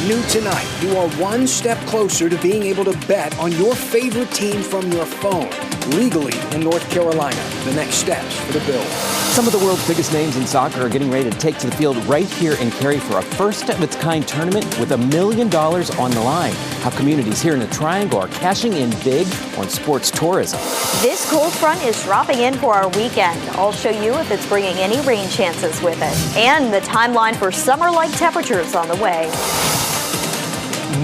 New tonight, you are one step closer to being able to bet on your favorite team from your phone, legally in North Carolina. The next steps for the bill. Some of the world's biggest names in soccer are getting ready to take to the field right here in Cary for a first-of-its-kind tournament with $1 million on the line. How communities here in the Triangle are cashing in big on sports tourism. This cold front is dropping in for our weekend. I'll show you if it's bringing any rain chances with it. And the timeline for summer-like temperatures on the way.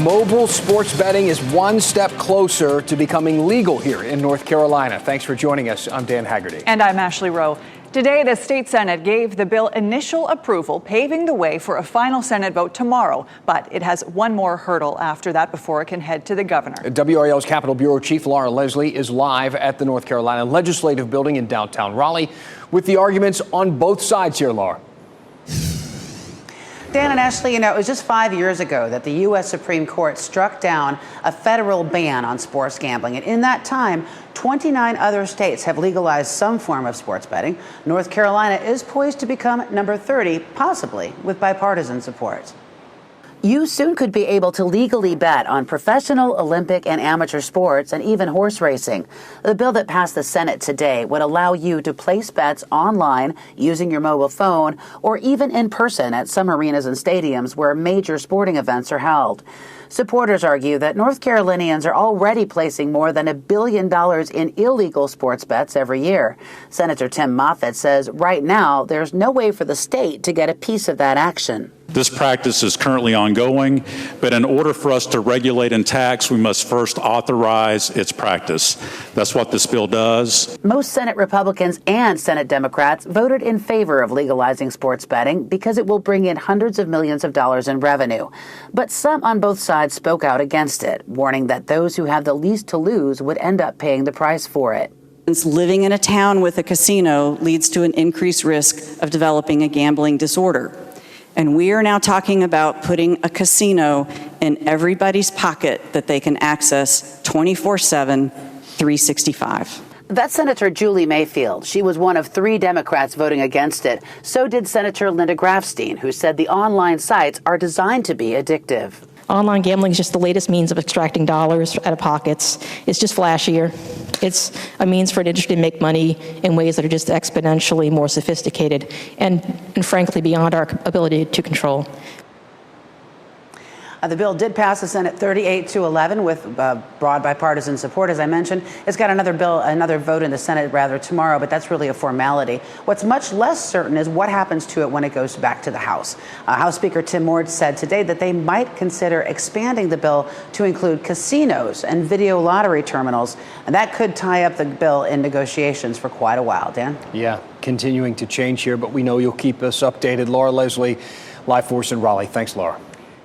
Mobile sports betting is one step closer to becoming legal here in North Carolina. Thanks for joining us. I'm Dan Haggerty. And I'm Ashley Rowe. Today, the state Senate gave the bill initial approval, paving the way for a final Senate vote tomorrow. But it has one more hurdle after that before it can head to the governor. WRAL's Capitol Bureau Chief Laura Leslie is live at the North Carolina Legislative Building in downtown Raleigh with the arguments on both sides here, Laura. Dan and Ashley, it was just 5 years ago that the U.S. Supreme Court struck down a federal ban on sports gambling. And in that time, 29 other states have legalized some form of sports betting. North Carolina is poised to become number 30, possibly with bipartisan support. You soon could be able to legally bet on professional, Olympic, and amateur sports, and even horse racing. The bill that passed the Senate today would allow you to place bets online using your mobile phone or even in person at some arenas and stadiums where major sporting events are held. Supporters argue that North Carolinians are already placing more than $1 billion in illegal sports bets every year. Senator Tim Moffitt says right now there's no way for the state to get a piece of that action. This practice is currently ongoing, but in order for us to regulate and tax, we must first authorize its practice. That's what this bill does. Most Senate Republicans and Senate Democrats voted in favor of legalizing sports betting because it will bring in hundreds of millions of dollars in revenue. But some on both sides spoke out against it, warning that those who have the least to lose would end up paying the price for it. Living in a town with a casino leads to an increased risk of developing a gambling disorder. And we are now talking about putting a casino in everybody's pocket that they can access 24/7, 365. That's Senator Julie Mayfield. She was one of 3 Democrats voting against it. So did Senator Linda Grafstein, who said the online sites are designed to be addictive. Online gambling is just the latest means of extracting dollars out of pockets. It's just flashier. It's a means for an industry to make money in ways that are just exponentially more sophisticated and frankly beyond our ability to control. The bill did pass the Senate 38-11 with broad bipartisan support, as I mentioned. It's got another vote in the Senate tomorrow, but that's really a formality. What's much less certain is what happens to it when it goes back to the House. House Speaker Tim Moore said today that they might consider expanding the bill to include casinos and video lottery terminals, and that could tie up the bill in negotiations for quite a while. Dan? Yeah, continuing to change here, but we know you'll keep us updated. Laura Leslie, live for us in Raleigh. Thanks, Laura.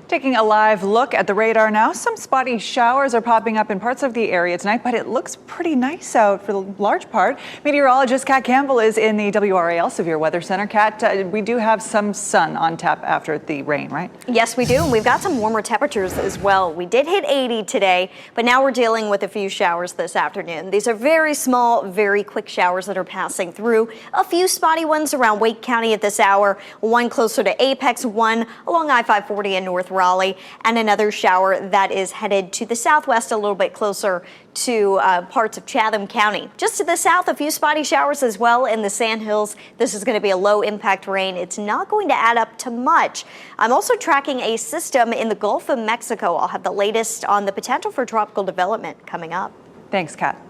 Taking a live look at the radar now, some spotty showers are popping up in parts of the area tonight, but it looks pretty nice out for the large part. Meteorologist Kat Campbell is in the WRAL Severe Weather Center. Kat, we do have some sun on tap after the rain, right? Yes, we do. And we've got some warmer temperatures as well. We did hit 80 today, but now we're dealing with a few showers this afternoon. These are very small, very quick showers that are passing through. A few spotty ones around Wake County at this hour, one closer to Apex, one along I-540 in North Raleigh, and another shower that is headed to the southwest a little bit closer to parts of Chatham County. Just to the south, a few spotty showers as well in the Sandhills. This is going to be a low impact rain. It's not going to add up to much. I'm also tracking a system in the Gulf of Mexico. I'll have the latest on the potential for tropical development coming up. Thanks, Kat.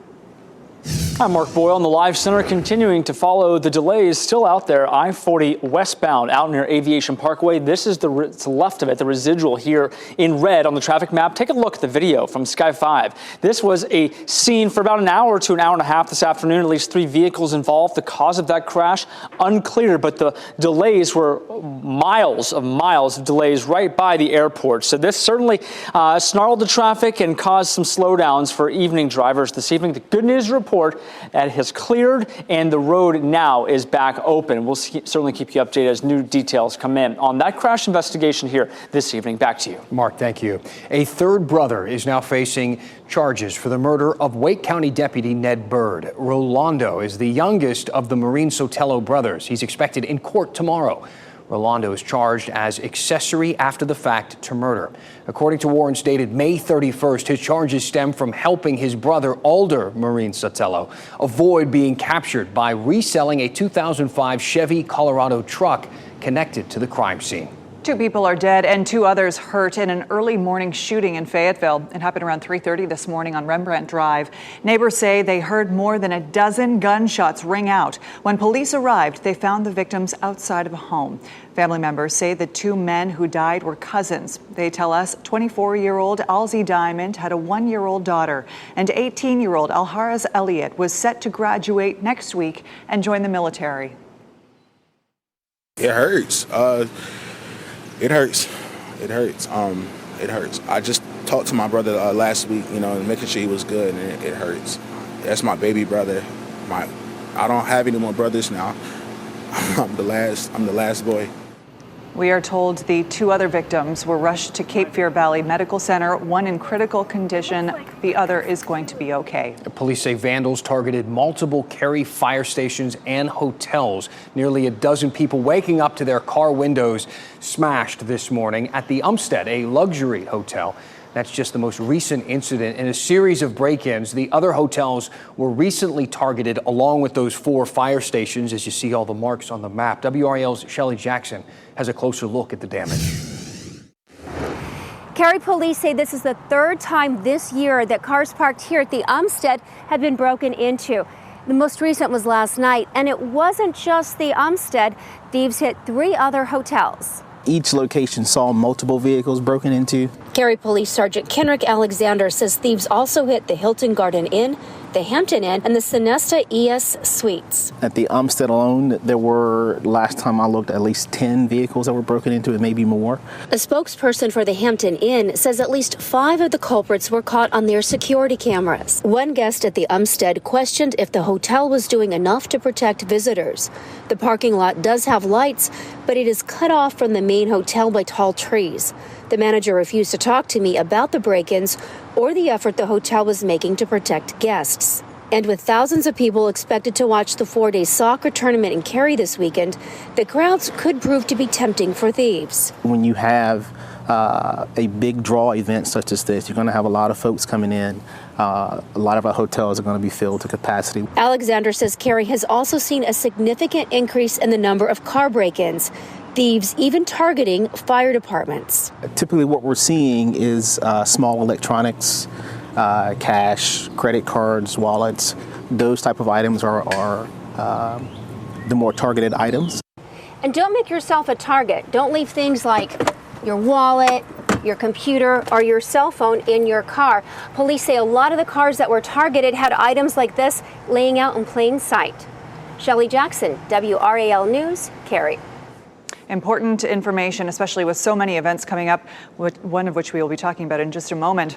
I'm Mark Boyle in the Live Center, continuing to follow the delays still out there. I-40 westbound out near Aviation Parkway. This is the left of it, the residual here in red on the traffic map. Take a look at the video from Sky 5. This was a scene for about an hour to an hour and a half this afternoon. At least 3 vehicles involved. The cause of that crash unclear, but the delays were miles of delays right by the airport. So this certainly snarled the traffic and caused some slowdowns for evening drivers this evening. The good news report that has cleared and the road now is back open. We'll certainly keep you updated as new details come in on that crash investigation here this evening. Back to you. Mark, thank you. A third brother is now facing charges for the murder of Wake County Deputy Ned Bird. Rolando is the youngest of the Marine Sotelo brothers. He's expected in court tomorrow. Rolando is charged as accessory after the fact to murder. According to warrants dated May 31st, his charges stem from helping his brother, Alder Marine Sotelo, avoid being captured by reselling a 2005 Chevy Colorado truck connected to the crime scene. 2 people are dead and 2 others hurt in an early morning shooting in Fayetteville. It happened around 3:30 this morning on Rembrandt Drive. Neighbors say they heard more than a dozen gunshots ring out. When police arrived, they found the victims outside of a home. Family members say the 2 men who died were cousins. They tell us 24-year-old Alzi Diamond had a 1-year-old daughter, and 18-year-old Alharaz Elliott was set to graduate next week and join the military. It hurts. It hurts. It hurts. It hurts. I just talked to my brother last week, making sure he was good, and it hurts. That's my baby brother. I don't have any more brothers now. I'm the last boy. We are told the 2 other victims were rushed to Cape Fear Valley Medical Center, one in critical condition. The other is going to be okay. Police say vandals targeted multiple Cary fire stations and hotels. Nearly a dozen people waking up to their car windows smashed this morning at the Umstead, a luxury hotel. That's just the most recent incident in a series of break-ins. The other hotels were recently targeted along with those 4 fire stations, as you see all the marks on the map. WRAL's Shelley Jackson has a closer look at the damage. Cary police say this is the 3rd time this year that cars parked here at the Umstead have been broken into. The most recent was last night, and it wasn't just the Umstead. Thieves hit 3 other hotels. Each location saw multiple vehicles broken into. Cary Police Sergeant Kenrick Alexander says thieves also hit the Hilton Garden Inn, the Hampton Inn, and the Sonesta ES Suites. At the Umstead alone, there were, last time I looked, at least 10 vehicles that were broken into, and maybe more. A spokesperson for the Hampton Inn says at least 5 of the culprits were caught on their security cameras. One guest at the Umstead questioned if the hotel was doing enough to protect visitors. The parking lot does have lights, but it is cut off from the main hotel by tall trees. The manager refused to talk to me about the break-ins or the effort the hotel was making to protect guests. And with thousands of people expected to watch the 4-day soccer tournament in Cary this weekend, the crowds could prove to be tempting for thieves. When you have a big draw event such as this, you're going to have a lot of folks coming in. A lot of our hotels are going to be filled to capacity. Alexander says Cary has also seen a significant increase in the number of car break-ins. Thieves even targeting fire departments. Typically what we're seeing is small electronics, cash, credit cards, wallets. Those type of items are the more targeted items. And don't make yourself a target. Don't leave things like your wallet, your computer, or your cell phone in your car. Police say a lot of the cars that were targeted had items like this laying out in plain sight. Shelley Jackson, WRAL News, Cary. Important information, especially with so many events coming up, one of which we will be talking about in just a moment.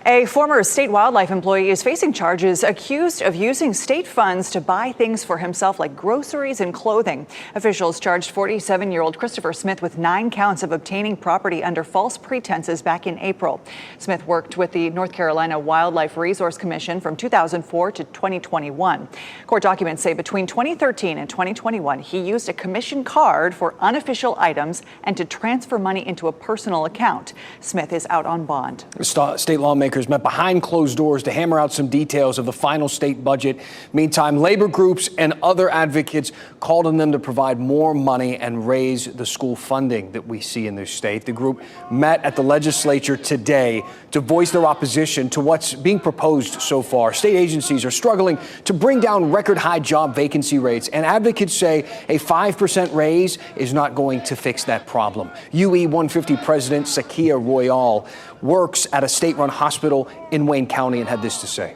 A former state wildlife employee is facing charges accused of using state funds to buy things for himself like groceries and clothing. Officials charged 47-year-old Christopher Smith with 9 counts of obtaining property under false pretenses back in April. Smith worked with the North Carolina Wildlife Resource Commission from 2004 to 2021. Court documents say between 2013 and 2021, he used a commission card for unofficial items and to transfer money into a personal account. Smith is out on bond. State lawmakers met behind closed doors to hammer out some details of the final state budget. Meantime, labor groups and other advocates called on them to provide more money and raise the school funding that we see in this state. The group met at the legislature today to voice their opposition to what's being proposed so far. State agencies are struggling to bring down record high job vacancy rates, and advocates say a 5% raise is not going to fix that problem. UE 150 President Sakia Royale works at a state-run hospital in Wayne County and had this to say.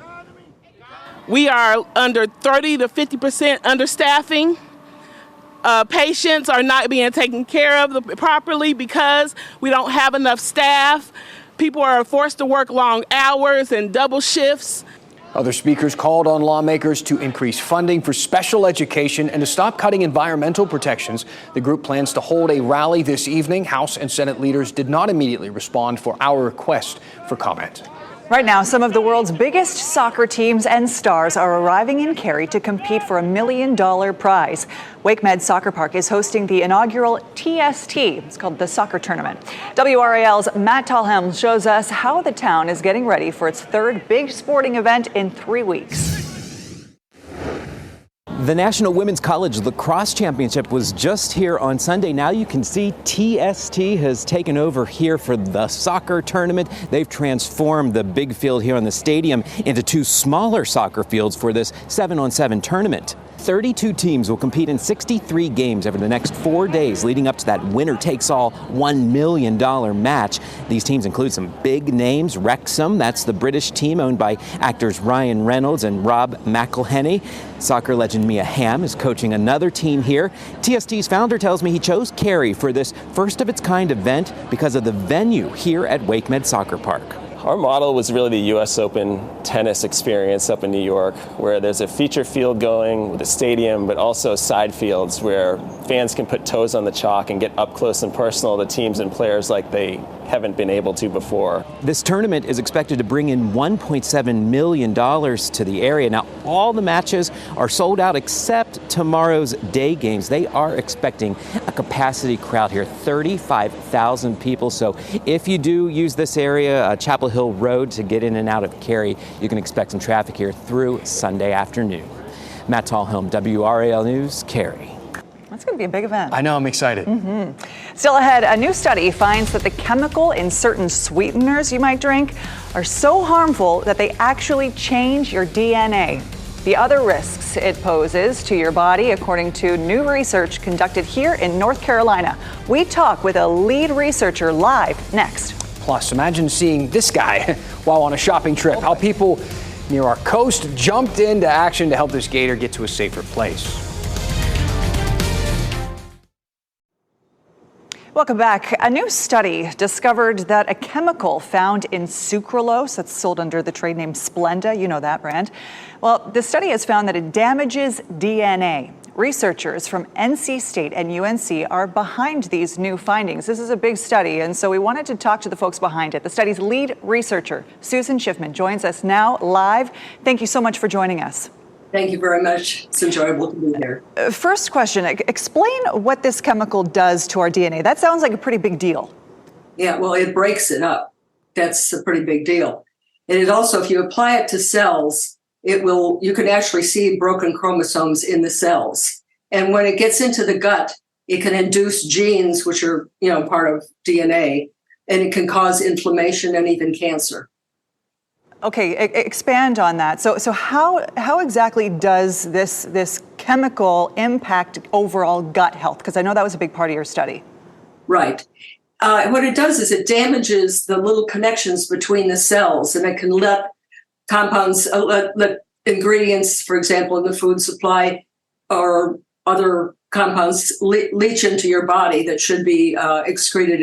We are under 30 to 50% understaffing. Patients are not being taken care of properly because we don't have enough staff. People are forced to work long hours and double shifts. Other speakers called on lawmakers to increase funding for special education and to stop cutting environmental protections. The group plans to hold a rally this evening. House and Senate leaders did not immediately respond for our request for comment. Right now, some of the world's biggest soccer teams and stars are arriving in Cary to compete for a $1 million prize. WakeMed Soccer Park is hosting the inaugural TST. It's called the Soccer Tournament. WRAL's Matt Tallhelm shows us how the town is getting ready for its third big sporting event in 3 weeks. The National Women's College Lacrosse Championship was just here on Sunday. Now you can see TST has taken over here for the soccer tournament. They've transformed the big field here on the stadium into 2 smaller soccer fields for this 7-on-7 tournament. 32 teams will compete in 63 games over the next 4 days leading up to that winner-takes-all $1 million match. These teams include some big names. Wrexham, that's the British team owned by actors Ryan Reynolds and Rob McElhenney. Soccer legend Mia Hamm is coaching another team here. TST's founder tells me he chose Cary for this first-of-its-kind event because of the venue here at WakeMed Soccer Park. Our model was really the U.S. Open tennis experience up in New York, where there's a feature field going with a stadium, but also side fields where fans can put toes on the chalk and get up close and personal to teams and players like they haven't been able to before. This tournament is expected to bring in $1.7 million to the area. Now, all the matches are sold out except tomorrow's day games. They are expecting a capacity crowd here, 35,000 people. So if you do use this area, Chapel Hill Road, to get in and out of Cary, you can expect some traffic here through Sunday afternoon. Matt Tallhelm, WRAL News, Cary. That's going to be a big event. I know, I'm excited. Still ahead, a new study finds that the chemical in certain sweeteners you might drink are so harmful that they actually change your DNA. The other risks it poses to your body, according to new research conducted here in North Carolina. We talk with a lead researcher live next. Plus, imagine seeing this guy while on a shopping trip. How people near our coast jumped into action to help this gator get to a safer place. Welcome back. A new study discovered that a chemical found in sucralose that's sold under the trade name Splenda, you know that brand. Well, the study has found that it damages DNA. Researchers from NC State and UNC are behind these new findings. This is a big study, and so we wanted to talk to the folks behind it. The study's lead researcher, Susan Schiffman, joins us now live. Thank you so much for joining us. Thank you very much. It's enjoyable to be here. First question, explain what this chemical does to our DNA. That sounds like a pretty big deal. Yeah, well, it breaks it up. That's a pretty big deal. And it also, if you apply it to cells, you can actually see broken chromosomes in the cells. And when it gets into the gut, it can induce genes, which are, part of DNA, and it can cause inflammation and even cancer. Okay, expand on that. So how exactly does this chemical impact overall gut health? Because I know that was a big part of your study. Right. What it does is it damages the little connections between the cells, and it can let compounds, let ingredients, for example, in the food supply or other compounds leach into your body that should be excreted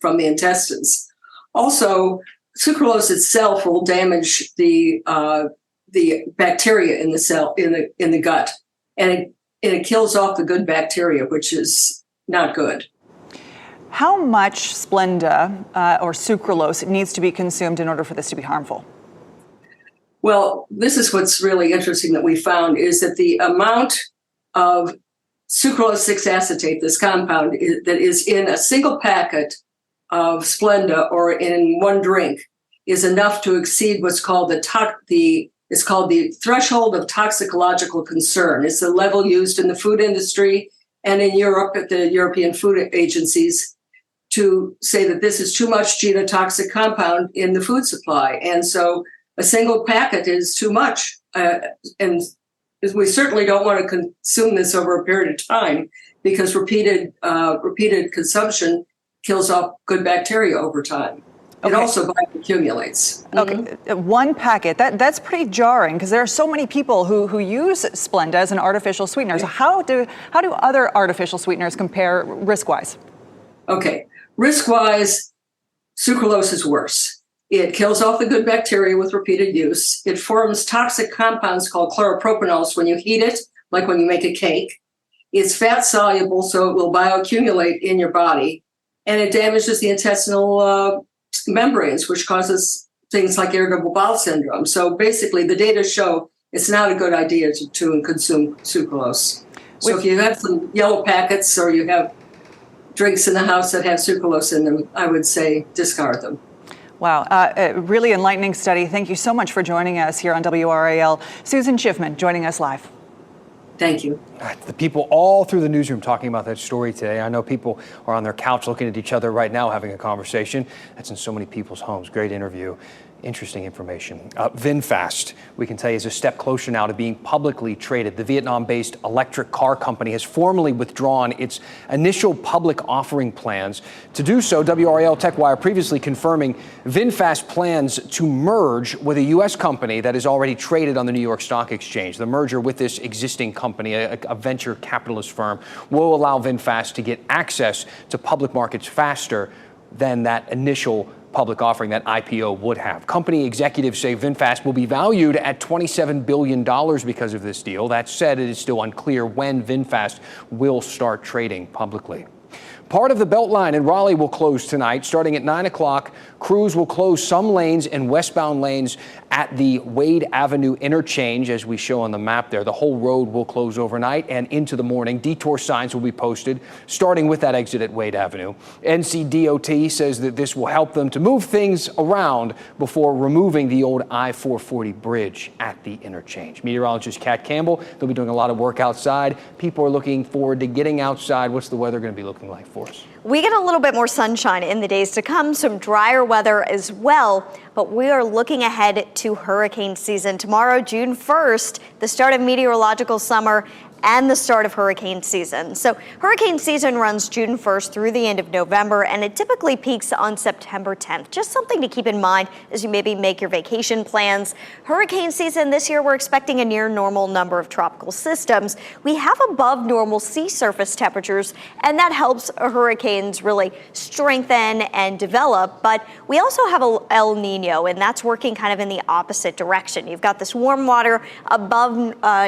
from the intestines. Also, sucralose itself will damage the bacteria in the cell in the gut, and it kills off the good bacteria, which is not good. How much Splenda or sucralose needs to be consumed in order for this to be harmful? Well, this is what's really interesting that we found is that the amount of sucralose 6-acetate, this compound that is in a single packet of Splenda or in one drink, is enough to exceed what's called it's called the threshold of toxicological concern. It's the level used in the food industry and in Europe at the European food agencies to say that this is too much genotoxic compound in the food supply. And so a single packet is too much. And we certainly don't want to consume this over a period of time because repeated consumption kills off good bacteria over time. Okay. It also bioaccumulates. Okay, one packet, that's pretty jarring because there are so many people who use Splenda as an artificial sweetener. So how do other artificial sweeteners compare risk-wise? Okay, risk-wise, sucralose is worse. It kills off the good bacteria with repeated use. It forms toxic compounds called chloropropanols when you heat it, like when you make a cake. It's fat soluble, so it will bioaccumulate in your body. And it damages the intestinal membranes, which causes things like irritable bowel syndrome. So basically, the data show it's not a good idea to consume sucralose. So if you have some yellow packets or you have drinks in the house that have sucralose in them, I would say discard them. Wow, a really enlightening study. Thank you so much for joining us here on WRAL. Susan Schiffman joining us live. Thank you. The people all through the newsroom talking about that story today. I know people are on their couch looking at each other right now having a conversation. That's in so many people's homes. Great interview. Interesting information. VinFast, we can tell you, is a step closer now to being publicly traded. The Vietnam-based electric car company has formally withdrawn its initial public offering plans. To do so, WRAL TechWire previously confirming VinFast plans to merge with a U.S. company that is already traded on the New York Stock Exchange. The merger with this existing company, a venture capitalist firm, will allow VinFast to get access to public markets faster than that initial public offering, that IPO, would have. Company executives say VinFast will be valued at $27 billion because of this deal. That said, it is still unclear when VinFast will start trading publicly. Part of the Beltline in Raleigh will close tonight. Starting at 9 o'clock, crews will close some lanes and westbound lanes at the Wade Avenue interchange, as we show on the map there. The whole road will close overnight and into the morning. Detour signs will be posted, starting with that exit at Wade Avenue. NCDOT says that this will help them to move things around before removing the old I-440 bridge at the interchange. Meteorologist Kat Campbell, they'll be doing a lot of work outside. People are looking forward to getting outside. What's the weather going to be looking like for us? We get a little bit more sunshine in the days to come, some drier weather as well, but we are looking ahead to hurricane season. Tomorrow, June 1st, the start of meteorological summer and the start of hurricane season. So hurricane season runs June 1st through the end of November, and it typically peaks on September 10th. Just something to keep in mind as you maybe make your vacation plans. Hurricane season this year, we're expecting a near normal number of tropical systems. We have above normal sea surface temperatures, and that helps hurricanes really strengthen and develop. But we also have a El Nino, and that's working kind of in the opposite direction. You've got this warm water above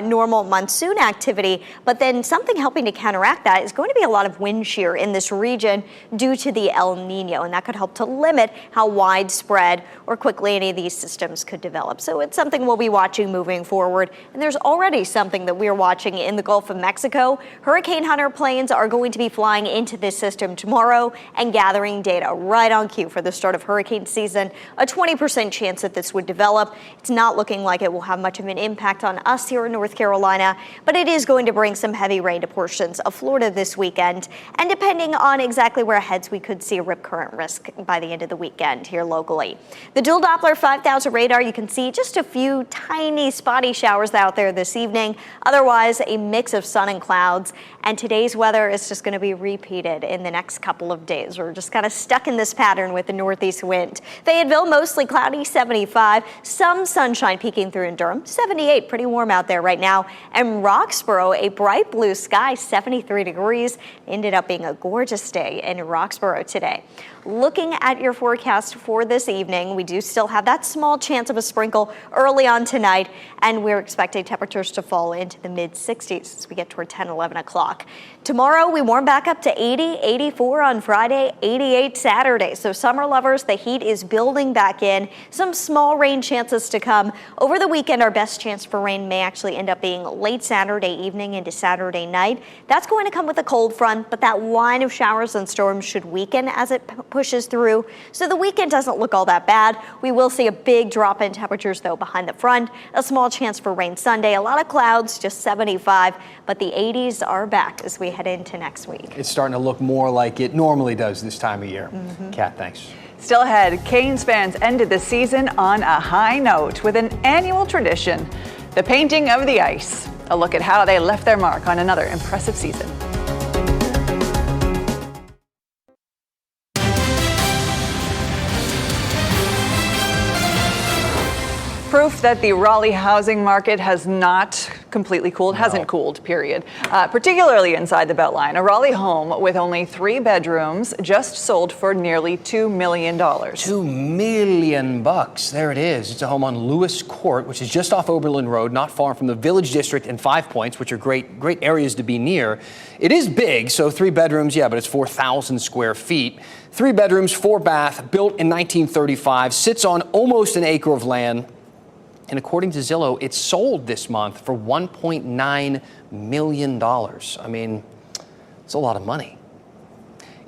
normal monsoon activity, but then something helping to counteract that is going to be a lot of wind shear in this region due to the El Nino, and that could help to limit how widespread or quickly any of these systems could develop. So it's something we'll be watching moving forward, and there's already something that we're watching in the Gulf of Mexico. Hurricane Hunter planes are going to be flying into this system tomorrow and gathering data right on cue for the start of hurricane season. A 20% chance that this would develop. It's not looking like it will have much of an impact on us here in North Carolina, but it is going to bring some heavy rain to portions of Florida this weekend. And depending on exactly where it heads, we could see a rip current risk by the end of the weekend here locally. The dual Doppler 5000 radar, you can see just a few tiny spotty showers out there this evening. Otherwise, a mix of sun and clouds. And today's weather is just going to be repeated in the next couple of days. We're just kind of stuck in this pattern with the northeast wind. Fayetteville, mostly cloudy, 75. Some sunshine peeking through in Durham, 78. Pretty warm out there right now. And Roxborough, a bright blue sky, 73 degrees. Ended up being a gorgeous day in Roxborough today. Looking at your forecast for this evening, we do still have that small chance of a sprinkle early on tonight, and we're expecting temperatures to fall into the mid-60s as we get toward 10, 11 o'clock. Tomorrow, we warm back up to 80, 84 on Friday, 88 Saturday. So summer lovers, the heat is building back in. Some small rain chances to come. Over the weekend, our best chance for rain may actually end up being late Saturday evening into Saturday night. That's going to come with a cold front, but that line of showers and storms should weaken as it pushes through. So the weekend doesn't look all that bad. We will see a big drop in temperatures, though, behind the front. A small chance for rain Sunday. A lot of clouds, just 75, but the 80s are back as we head into next week. It's starting to look more like it normally does this time of year. Kat, thanks. Still ahead, Canes fans ended the season on a high note with an annual tradition, the painting of the ice. A look at how they left their mark on another impressive season. Proof that the Raleigh housing market has not completely cooled, hasn't cooled, period. Particularly inside the Beltline, a Raleigh home with only 3 bedrooms just sold for nearly $2 million. $2 million. There it is. It's a home on Lewis Court, which is just off Oberlin Road, not far from the Village District and Five Points, which are great areas to be near. It is big, so 3 bedrooms, yeah, but it's 4,000 square feet. 3 bedrooms, 4 bath, built in 1935, sits on almost an acre of land. And according to Zillow, it sold this month for $1.9 million. I mean, it's a lot of money.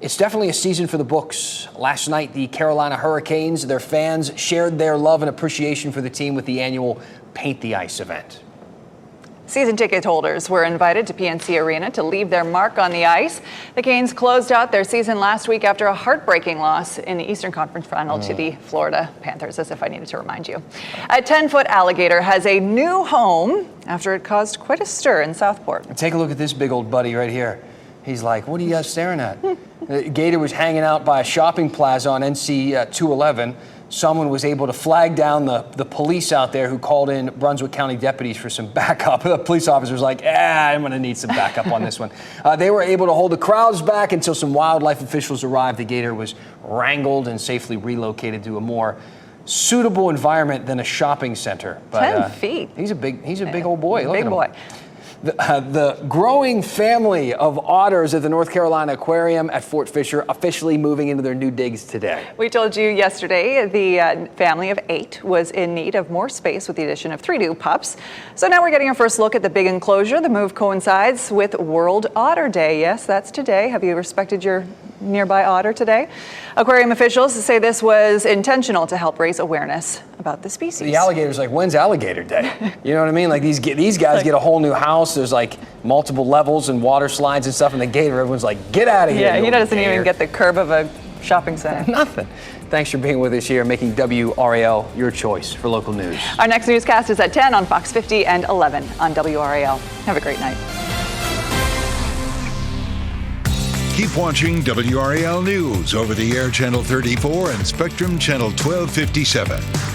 It's definitely a season for the books. Last night, the Carolina Hurricanes, their fans shared their love and appreciation for the team with the annual Paint the Ice event. Season ticket holders were invited to PNC Arena to leave their mark on the ice. The Canes closed out their season last week after a heartbreaking loss in the Eastern Conference Final to the Florida Panthers, as if I needed to remind you. A 10-foot alligator has a new home after it caused quite a stir in Southport. Take a look at this big old buddy right here. He's like, what are you guys staring at? The gator was hanging out by a shopping plaza on NC 211. Someone was able to flag down the police out there who called in Brunswick County deputies for some backup. The police officer was like, I'm going to need some backup on this one. They were able to hold the crowds back until some wildlife officials arrived. The gator was wrangled and safely relocated to a more suitable environment than a shopping center. But, 10 feet. He's a big old boy. Look Big at him. boy. The growing family of otters at the North Carolina Aquarium at Fort Fisher officially moving into their new digs today. We told you yesterday the family of 8 was in need of more space with the addition of 3 new pups. So now we're getting our first look at the big enclosure. The move coincides with World Otter Day. Yes, that's today. Have you respected your nearby otter today? Aquarium officials say this was intentional to help raise awareness about the species. The alligator's like, when's Alligator Day? You know what I mean? Like these guys get a whole new house. There's like multiple levels and water slides and stuff, and the gator, everyone's like, get out of here. Yeah, he doesn't even get the curb of a shopping center. Nothing. Thanks for being with us here, making WRAL your choice for local news. Our next newscast is at 10 on Fox 50 and 11 on WRAL. Have a great night. Keep watching WRAL News over the air Channel 34 and Spectrum Channel 1257.